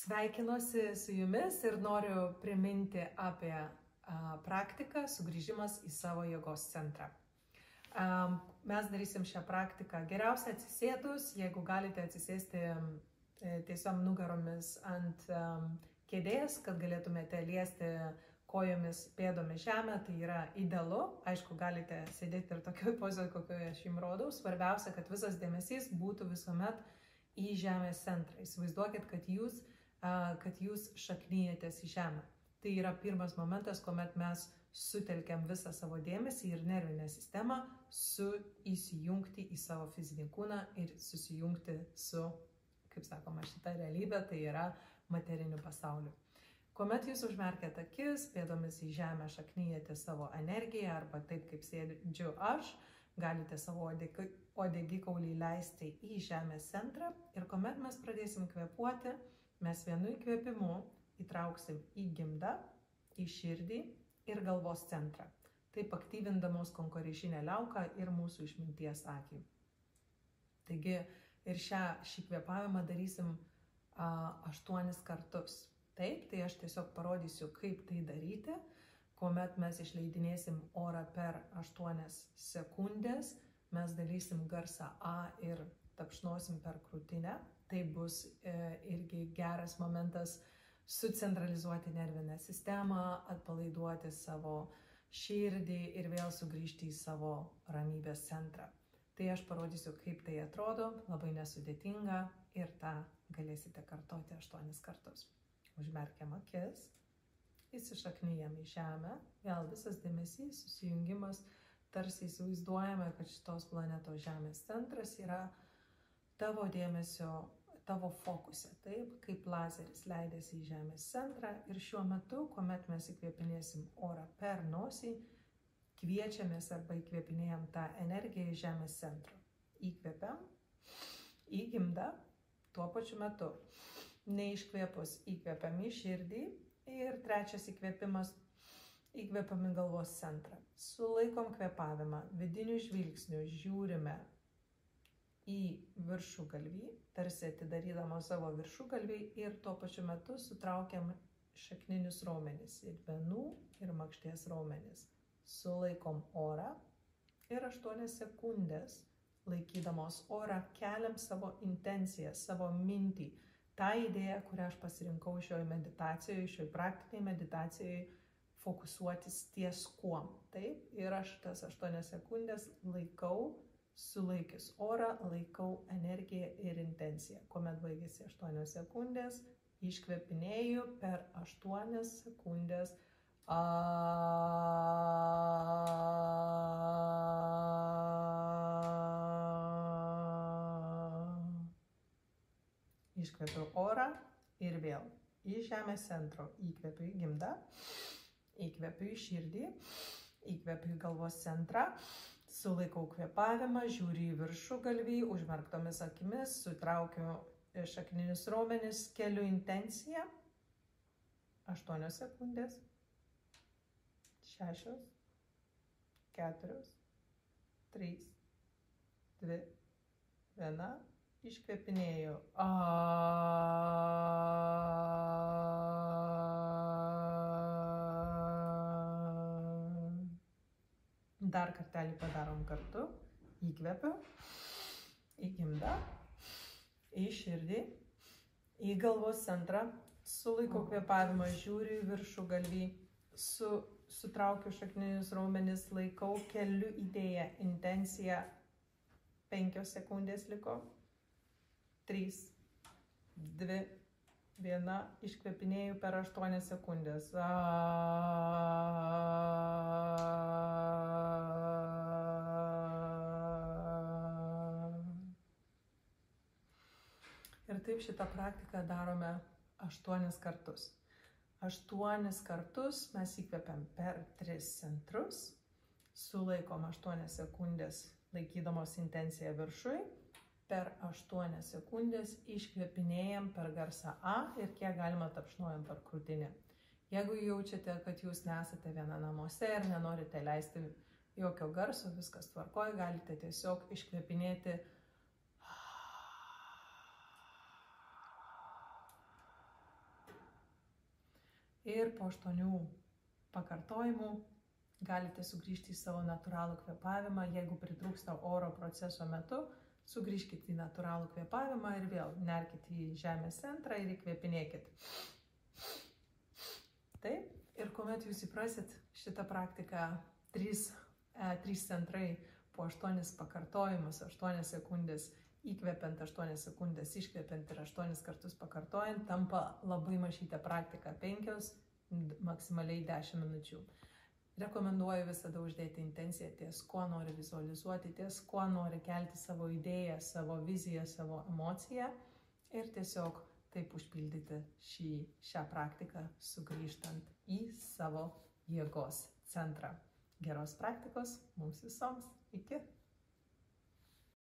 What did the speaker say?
Sveikinuosi su jumis ir noriu priminti apie praktiką sugrįžimas į savo jėgos centrą. Mes darysim šią praktiką geriausia atsisėdus, jeigu galite atsisėsti tiesiog nugaromis ant kėdės, kad galėtumėte liesti kojomis, pėdomis žemę, tai yra idealu. Aišku, galite sėdėti ir tokioje pozicijoje, kokioje aš jums rodau. Svarbiausia, kad visas dėmesys būtų visuomet į žemės centrą. Įsivaizduokit, kad jūs šaknyjatės į žemę. Tai yra pirmas momentas, kuomet mes sutelkiam visą savo dėmesį ir nervinę sistemą įsijungti į savo fizinį kūną ir susijungti su, kaip sakoma, šita realybė, tai yra materiniu pasauliu. Kuomet jūs užmerkiate akis, pėdomis į žemę šaknyjate savo energiją arba taip, kaip sėdžiu aš, galite savo uodegikaulį leisti į žemės centrą ir kuomet mes pradėsim kvėpuoti, mes vienu įkvėpimu įtrauksim į gimdą, į širdį ir galvos centrą, taip aktyvindamos konkorėžinę liauką ir mūsų išminties akį. Taigi ir šį kvėpavimą darysim 8 kartus. Taip, tai aš tiesiog parodysiu, kaip tai daryti, kuomet mes išleidinėsim orą per 8 sekundės, mes darysim garsą A ir tapšnosim per krūtinę. Tai bus irgi geras momentas sucentralizuoti nervinę sistemą, atpalaiduoti savo širdį ir vėl sugrįžti į savo ramybės centrą. Tai aš parodysiu, kaip tai atrodo, labai nesudėtinga ir tą galėsite kartoti 8 kartus. Užmerkiam akis, įsišaknyjam į žemę, vėl visas dėmesys, susijungimas, tarsi įsivaizduojame, kad šitos planetos žemės centras yra tavo dėmesio, tavo fokuse, taip, kaip lazeris leidėsi į žemės centrą ir šiuo metu, kuomet mes įkvėpinėsim orą per nosį, kviečiamės arba įkvėpinėjam tą energiją į žemės centrą. Įkvėpiam, į gimdą, tuo pačiu metu. Neiškvėpus įkvėpiam į širdį ir trečias įkvėpimas įkvėpiam į galvos centrą. Sulaikom kvėpavimą, vidiniu žvilgsniu žiūrime į viršugalvį, tarsi atidarydamos savo viršugalvį ir tuo pačiu metu sutraukiam šakninius raumenis ir venų ir makšties raumenis. Sulaikom orą ir 8 sekundės laikydamos orą keliam savo intenciją, savo mintį. Ta idėja, kurią aš pasirinkau šioje meditacijoje, šioje praktiniai meditacijoje, fokusuotis ties kuom. Taip, ir aš tas 8 sekundės laikau, sulaikęs orą, laikau energiją ir intenciją. Kuomet baigėsi 8 sekundės, iškvėpinėju per 8 sekundės. Iškvėpiu orą ir vėl į žemės centro įkvėpiu į gimdą, įkvėpiu į širdį, įkvėpiu į galvos centrą, sulaikau kvėpavimą, žiūriu į viršugalvį, užmerktomis akimis, sutraukiu šakninius raumenis, keliu intenciją, 8 sekundės, 6, 4, 3, 2, 1. Iškvėpinėju. Dar kartelį padarom kartu. Įkvėpiu, į gimdą, į širdį, į galvos centrą, sulaikau kvėpavimą, žiūriu į viršugalvį, sutraukiu šakninius raumenis, laikau, keliu idėją, intenciją, 5 sekundės liko. 3, 2, 1, iškvėpinėju per 8 sekundės. Ir taip šitą praktiką darome 8 kartus. 8 kartus mes įkvėpiam per 3 centrus, sulaikom 8 sekundės laikydamos intenciją viršui, per 8 sekundės iškvėpinėjam per garsą A ir kiek galima tapšnojam per krūtinę. Jeigu jaučiate, kad jūs nesate viena namuose ir nenorite leisti jokio garso, viskas tvarkoj, galite tiesiog iškvėpinėti Ir po 8 pakartojimų galite sugrįžti į savo natūralų kvėpavimą. Jeigu pritrūksta oro proceso metu, sugrįžkite į natūralų kvėpavimą ir vėl nerkite į žemės centrą ir įkvėpinėkit. Taip, ir kuomet jūs įprasit šitą praktiką 3 centrai po 8 pakartojimus, 8 sekundės įkvepiant, 8 sekundės iškvepiant ir 8 kartus pakartojant, tampa labai mažytė praktika, 5, maksimaliai 10 minučių. Rekomenduoju visada uždėti intenciją ties, kuo nori vizualizuoti, ties, kuo nori kelti savo idėją, savo viziją, savo emociją ir tiesiog taip užpildyti šią praktiką, sugrįžtant į savo jėgos centrą. Geros praktikos mums visoms. Iki.